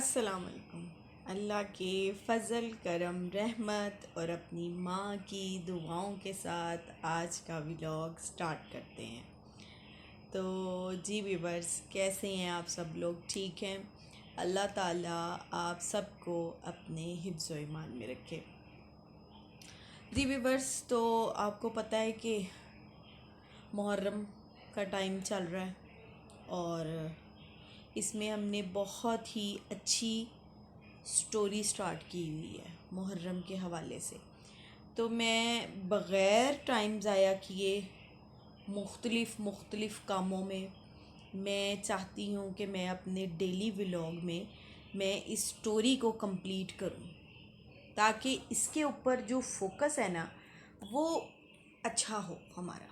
अस्सलाम वालेकुम। अल्लाह के फ़ज़ल करम रहमत और अपनी माँ की दुआओं के साथ आज का व्लॉग स्टार्ट करते हैं। तो जी व्यूवर्स, कैसे हैं आप सब लोग? ठीक हैं? अल्लाह ताला आप सबको अपने हिफ्ज़ व ईमान में रखे। जी व्यूवर्स, तो आपको पता है कि मुहर्रम का टाइम चल रहा है और इसमें हमने बहुत ही अच्छी स्टोरी स्टार्ट की हुई है मुहर्रम के हवाले से। तो मैं बग़ैर टाइम ज़ाया किए मुख्तलिफ़ कामों में मैं चाहती हूँ कि मैं अपने डेली व्लॉग में मैं इस स्टोरी को कंप्लीट करूँ, ताकि इसके ऊपर जो फोकस है ना वो अच्छा हो हमारा।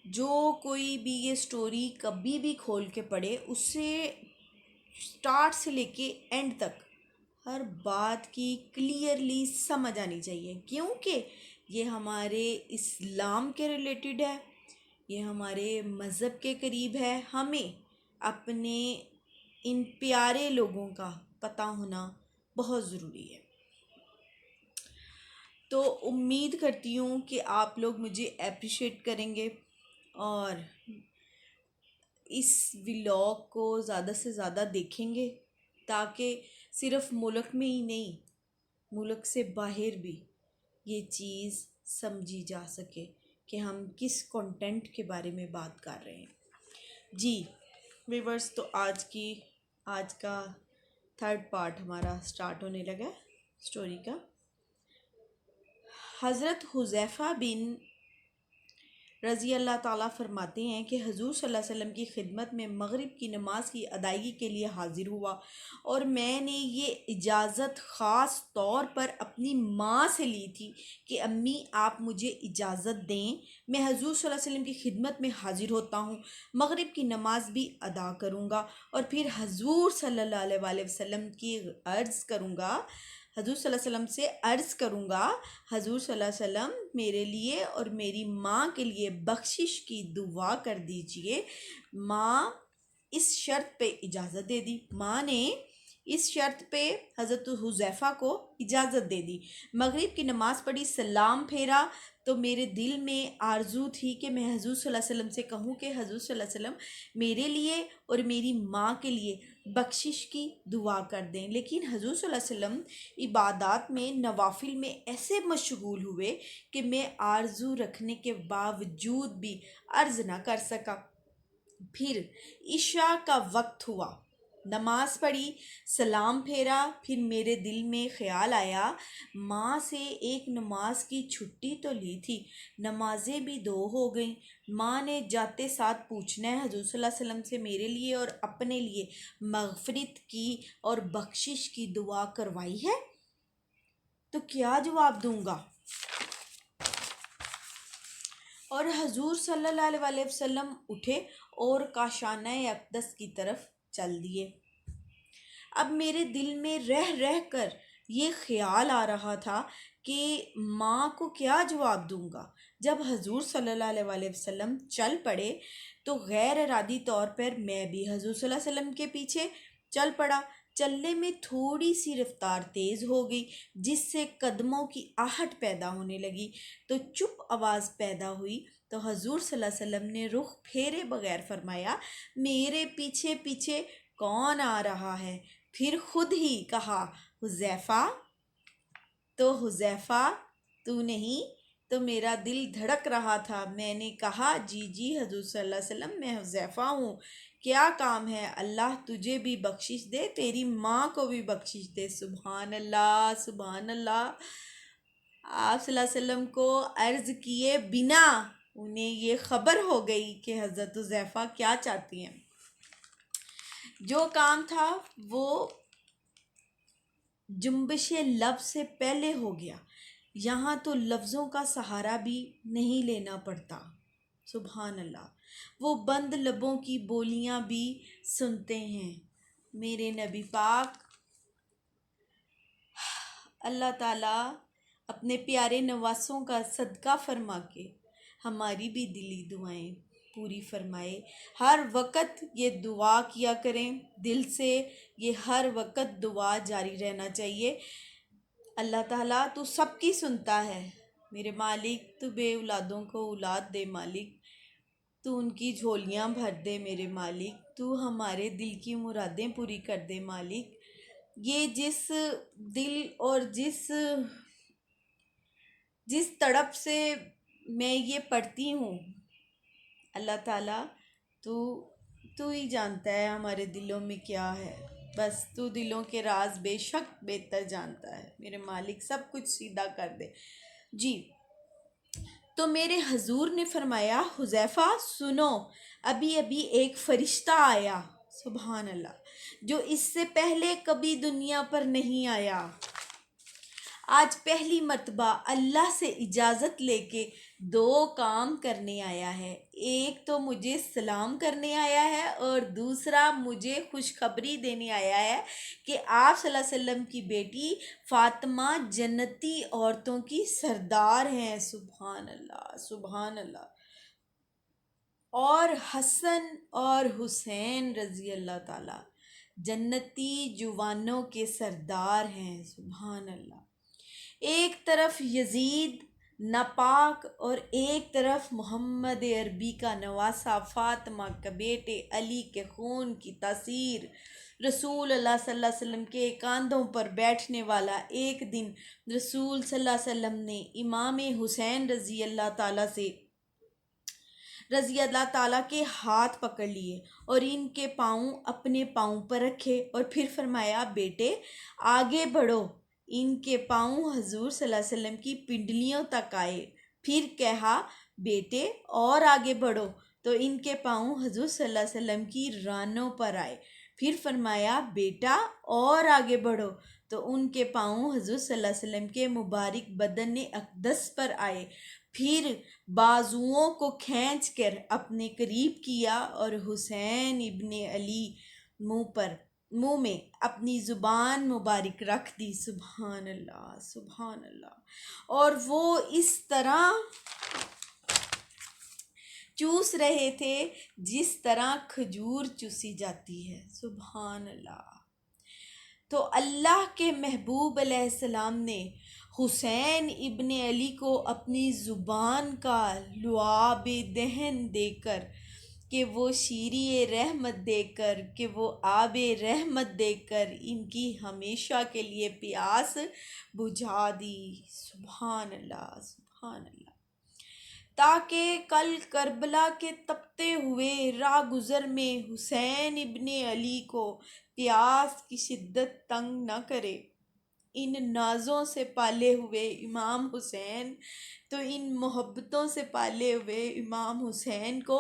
जो कोई भी ये स्टोरी कभी भी खोल के पढ़े, उससे स्टार्ट से लेके एंड तक हर बात की क्लियरली समझ आनी चाहिए, क्योंकि ये हमारे इस्लाम के रिलेटेड है, ये हमारे मज़हब के करीब है। हमें अपने इन प्यारे लोगों का पता होना बहुत ज़रूरी है। तो उम्मीद करती हूँ कि आप लोग मुझे अप्रिशिएट करेंगे और इस व्लॉग को ज़्यादा से ज़्यादा देखेंगे, ताकि सिर्फ़ मुल्क में ही नहीं, मुल्क से बाहर भी ये चीज़ समझी जा सके कि हम किस कंटेंट के बारे में बात कर रहे हैं। जी व्यूअर्स, तो आज का थर्ड पार्ट हमारा स्टार्ट होने लगा है स्टोरी का। हज़रत हुज़ैफ़ा बिन रज़ी अल्लाह ताला फरमाते हैं कि हुज़ूर सल्लल्लाहु अलैहि वसल्लम की खिदमत में मगरिब की नमाज की अदायगी के लिए हाज़िर हुआ और मैंने ये इजाज़त ख़ास तौर पर अपनी माँ से ली थी कि अम्मी आप मुझे इजाज़त दें, मैं हुज़ूर सल्लल्लाहु अलैहि वसल्लम की खिदमत में हाज़िर होता हूँ, मगरिब की नमाज भी अदा करूँगा और फिर हुज़ूर सल्लल्लाहु अलैहि वसल्लम की अर्ज़ करूँगा, हुज़ूर सल्लल्लाहु अलैहि वसल्लम से अर्ज़ करूँगा, हुज़ूर सल्लल्लाहु अलैहि वसल्लम मेरे लिए और मेरी माँ के लिए बख्शिश की दुआ कर दीजिए। माँ इस शर्त पे इजाज़त दे दी। माँ ने इस शर्त पे हज़रत हुज़ैफ़ा को इजाज़त दे दी। मगरिब की नमाज़ पढ़ी, सलाम फेरा, तो मेरे दिल में आरज़ू थी कि मैं हुज़ूर सल्लल्लाहु अलैहि वसल्लम से कहूँ कि हुज़ूर सल्लल्लाहु अलैहि वसल्लम मेरे लिए और मेरी माँ के लिए बख्शिश की दुआ कर दें। लेकिन हुज़ूर सल्लल्लाहु अलैहि वसल्लम इबादत में नवाफिल में ऐसे मशगूल हुए कि मैं आरज़ू रखने के बावजूद भी अर्ज़ ना कर सका। फिर इशा का वक्त हुआ, नमाज पढ़ी, सलाम फेरा, फिर मेरे दिल में ख़्याल आया माँ से एक नमाज की छुट्टी तो ली थी, नमाजें भी 2 हो गईं। माँ ने जाते साथ पूछना है हुज़ूर सल्लल्लाहु अलैहि वसल्लम से मेरे लिए और अपने लिए मग़फ़िरत की और बख्शिश की दुआ करवाई है, तो क्या जवाब दूँगा? और हुज़ूर सल्लल्लाहु अलैहि वसल्लम उठे और काशाना अक़दस की तरफ चल दिए। अब मेरे दिल में रह रह कर ये ख़्याल आ रहा था कि माँ को क्या जवाब दूँगा। जब हुज़ूर सल्लल्लाहु अलैहि वसल्लम चल पड़े तो गैर इरादी तौर पर मैं भी हुज़ूर सल्लल्लाहु अलैहि वसल्लम के पीछे चल पड़ा। चलने में थोड़ी सी रफ्तार तेज़ हो गई, जिससे कदमों की आहट पैदा होने लगी। तो चुप आवाज़ पैदा हुई तो हुज़ूर सल्लल्लाहु अलैहि वसल्लम ने रुख फेरे बगैर फरमाया, मेरे पीछे पीछे कौन आ रहा है? फिर खुद ही कहा, हुज़ैफ़ा। तो हुज़ैफ़ा तू नहीं? तो मेरा दिल धड़क रहा था। मैंने कहा, जी जी हुज़ूर सल्लल्लाहु अलैहि वसल्लम, मैं हुज़ैफ़ा हूँ, क्या काम है? अल्लाह तुझे भी बख्शिश दे, तेरी माँ को भी बख्शिश दे। सुभान अल्लाह, सुभान अल्लाह। आप सल्लल्लाहु अलैहि वसल्लम को अर्ज़ किए बिना उन्हें ये ख़बर हो गई कि हज़रत हुज़ैफ़ा क्या चाहती हैं। जो काम था वो जुम्बिश लब से पहले हो गया। यहाँ तो लफ्ज़ों का सहारा भी नहीं लेना पड़ता। सुभान अल्लाह। वो बंद लबों की बोलियां भी सुनते हैं। मेरे नबी पाक अल्लाह ताला अपने प्यारे नवासों का सदका फरमा के हमारी भी दिली दुआएं पूरी फरमाए। हर वक्त ये दुआ किया करें दिल से, ये हर वक्त दुआ जारी रहना चाहिए। अल्लाह ताला तू सबकी सुनता है मेरे मालिक, तू बे औलादों को औलाद दे मालिक, तू उनकी झोलियां भर दे मेरे मालिक, तू हमारे दिल की मुरादें पूरी कर दे मालिक। ये जिस दिल और जिस तड़प से मैं ये पढ़ती हूँ, अल्लाह ताला तू तू ही जानता है हमारे दिलों में क्या है। बस तू दिलों के राज बेशक बेहतर जानता है मेरे मालिक, सब कुछ सीधा कर दे जी। तो मेरे हजूर ने फरमाया, हुज़ैफ़ा सुनो, अभी अभी एक फ़रिश्ता आया, सुभान अल्लाह, जो इससे पहले कभी दुनिया पर नहीं आया। आज पहली मर्तबा अल्लाह से इजाज़त लेके दो काम करने आया है। एक तो मुझे सलाम करने आया है और दूसरा मुझे खुशखबरी देने आया है कि आप सल्लल्लाहु अलैहि वसल्लम की बेटी फ़ातिमा जन्नती औरतों की सरदार हैं। सुभान अल्लाह, सुभान अल्लाह। और हसन और हुसैन रज़ी अल्लाह ताला जन्नती जुवानों के सरदार हैं। सुभान अल्लाह। एक तरफ यजीद नापाक और एक तरफ मोहम्मद अरबी का नवासा फ़ातिमा के बेटे अली के खून की तासीर, रसूल अल्लाह सल्लल्लाहु अलैहि वसल्लम के कांधों पर बैठने वाला। एक दिन रसूल सल्लल्लाहु अलैहि वसल्लम ने इमाम हुसैन रज़ी अल्लाह ताला के हाथ पकड़ लिए और इनके पाँव अपने पाँव पर रखे और फिर फरमाया, बेटे आगे बढ़ो। इनके पाँव हजूर सल्लल्लाहु अलैहि वसल्लम की पिंडलियों तक आए। फिर कहा, बेटे और आगे बढ़ो, तो इनके पाँव हजूर सल्लल्लाहु अलैहि वसल्लम की रानों पर आए। फिर फरमाया, बेटा और आगे बढ़ो, तो उनके पाँव हजूर सल्लल्लाहु अलैहि वसल्लम के मुबारक बदन अक़दस पर आए। फिर बाजुओं को खींच कर अपने करीब किया और हुसैन इब्ने अली मुंह में अपनी ज़ुबान मुबारक रख दी। सुभान अल्लाह, सुभान अल्लाह। और वो इस तरह चूस रहे थे जिस तरह खजूर चूसी जाती है। सुभान अल्लाह। तो अल्लाह के महबूब अलैहिस्सलाम ने हुसैन इब्ने अली को अपनी ज़ुबान का लुआब दहन देकर, कि वो शीरी रहमत देकर, कि वो आब रहमत देकर इनकी हमेशा के लिए प्यास बुझा दी। सुभान अल्लाह, सुभान अल्लाह। ताकि कल करबला के तपते हुए राह गुज़र में हुसैन इब्ने अली को प्यास की शिद्दत तंग न करे। इन नाज़ों से पाले हुए इमाम हुसैन, तो इन मोहब्बतों से पाले हुए इमाम हुसैन को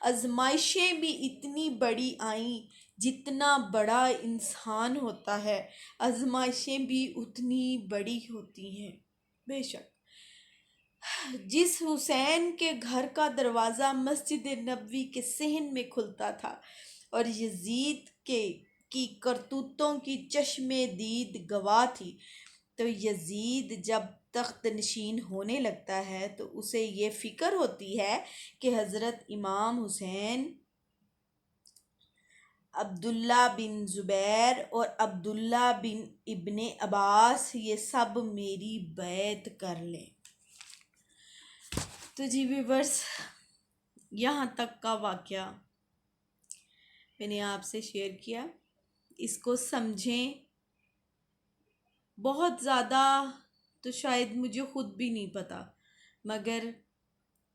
आजमाइशें भी इतनी बड़ी आईं, जितना बड़ा इंसान होता है आजमाइशें भी उतनी बड़ी होती हैं। बेशक जिस हुसैन के घर का दरवाज़ा मस्जिद नबवी के सहन में खुलता था और यजीद की करतूतों की चश्मे दीद गवाह थी, तो यजीद जब तख्त नशीन होने लगता है तो उसे ये फ़िक्र होती है कि हज़रत इमाम हुसैन, अब्दुल्ला बिन ज़ुबैर और अब्दुल्ला बिन इब्ने अब्बास ये सब मेरी बैत कर लें। तो जी व्यूअर्स, यहाँ तक का वाक़या मैंने आपसे शेयर किया। इसको समझें। बहुत ज़्यादा तो शायद मुझे ख़ुद भी नहीं पता, मगर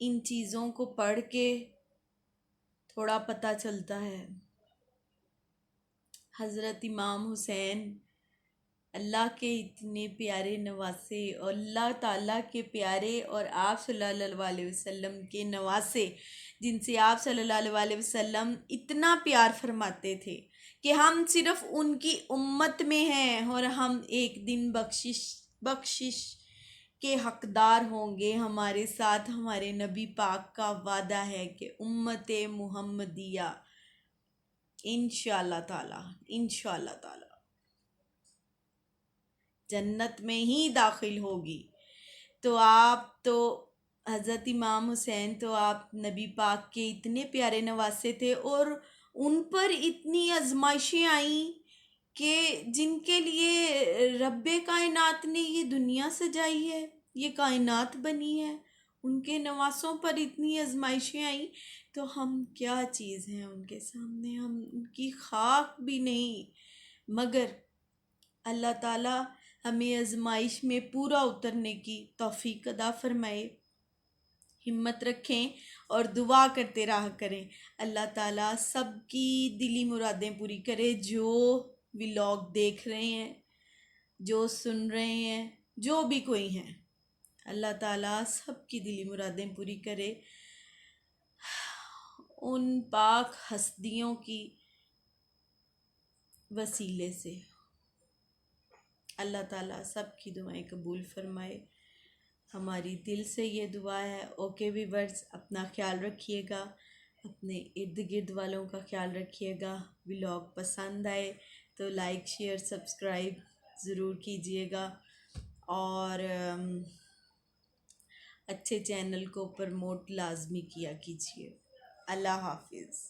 इन चीज़ों को पढ़ के थोड़ा पता चलता है। हज़रत इमाम हुसैन अल्लाह के इतने प्यारे नवासे और अल्लाह ताला के प्यारे और आप सल्लल्लाहु अलैहि वसल्लम के नवासे, जिनसे आप सल्लल्लाहु अलैहि वसल्लम इतना प्यार फरमाते थे कि हम सिर्फ़ उनकी उम्मत में हैं और हम एक दिन बख्शिश के हक़दार होंगे। हमारे साथ हमारे नबी पाक का वादा है कि उम्मत मुहम्मदिया इंशाअल्लाह ताला जन्नत में ही दाखिल होगी। तो आप तो हज़रत इमाम हुसैन तो आप नबी पाक के इतने प्यारे नवासे थे, और उन पर इतनी आजमाइशें आईं कि जिनके लिए रब्बे कायनात ने ये दुनिया सजाई है, ये कायनात बनी है, उनके नवासों पर इतनी आजमाइशें आई, तो हम क्या चीज़ हैं उनके सामने, हम उनकी खाक भी नहीं। मगर अल्लाह ताला हमें आजमाइश में पूरा उतरने की तौफीक अदा फरमाए, हिम्मत रखें और दुआ करते रहा करें। अल्लाह ताला सबकी दिली मुरादें पूरी करे, जो व्लॉग देख रहे हैं, जो सुन रहे हैं, जो भी कोई हैं, अल्लाह ताला सबकी दिली मुरादें पूरी करे। उन पाक हस्तियों की वसीले से अल्लाह ताला सबकी दुआएं कबूल फरमाए। हमारी दिल से ये दुआ है। ओके वीवर्स, अपना ख्याल रखिएगा, अपने इर्द गिर्द वालों का ख्याल रखिएगा। व्लॉग पसंद आए तो लाइक शेयर सब्सक्राइब ज़रूर कीजिएगा, और अच्छे चैनल को प्रमोट लाजमी किया कीजिए। अल्लाह हाफिज़।